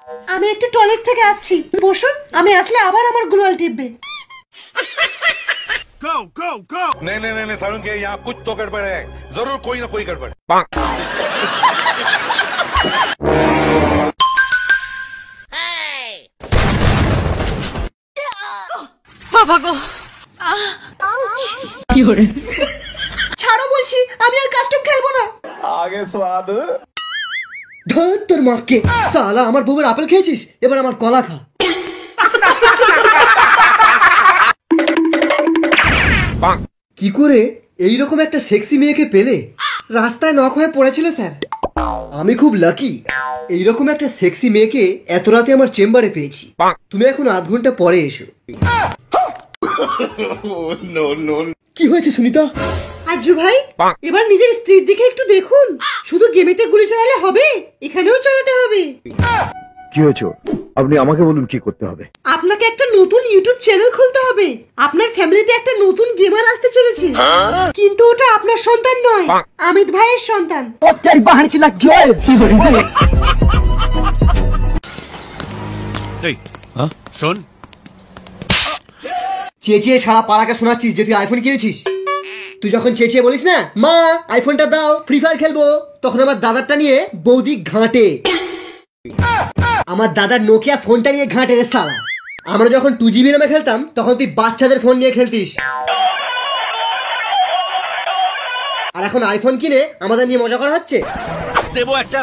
আমি একটু টয়লেট থেকে আসছি, বসুন, আমি আসলে আবার আমার গ্লোয়াল টিপবে। Go, go, go! नहीं नहीं नहीं सारुण के यहाँ कुछ तो गड़बड़ है, जरूर कोई ना कोई गड़बड़। বাবা গো, ছাড়ো বলছি, আমি আর কাস্টম খেলবো না। आगे स्वाद ধর তোর মাকে, সালা আমার বউয়ের আপেল খেয়েছিস, এবার আমার কলা খা। কি করে এইরকম একটা সেক্সি মেয়েকে পেলে? রাস্তায় নক হয়ে পড়েছিল স্যার। আমি খুব লাকি, এইরকম একটা সেক্সি মেয়েকে এত রাতে আমার চেম্বারে পেয়েছি। তুমি এখন আধ ঘন্টা পরে এসো। কি হয়েছে সুনিতা? আজু ভাই, এবার নিজের স্ত্রীর দিকে একটু দেখুন। শুধু গেমেতে গুলি চালালে হবে, এখানেও চালাতে হবে। কি হয়েছে? আপনি আমাকে বলুন কি করতে হবে। আপনাকে একটা নতুন ইউটিউব চ্যানেল খুলতে হবে। আপনার ফ্যামিলিতে একটা নতুন গেমার আসতে চলেছে, কিন্তু ওটা আপনার সন্তান নয়, অমিত ভাইয়ের সন্তান। এই, শোন, চেঁচিয়ে সারা পাড়াকে শোনাচ্ছিস যে তুই আইফোন কিনেছিস। তুই যখন চেঁচিয়ে বলিস না, মা আইফোনটা দাও, ফ্রি ফায়ার খেলবো, তখন আমার দাদারটা নিয়ে বৌদি ঘাঁটে। আমার দাদার নোকিয়া ফোনটা নিয়ে ঘাঁটে রে সালা। আমরা যখন 2GB র্যামে খেলতাম, তখন তুই বাচ্চাদের ফোন নিয়ে খেলতিস। আর এখন আইফোন কিনে আমাদের নিয়ে মজা করা হচ্ছে। দেবো একটা।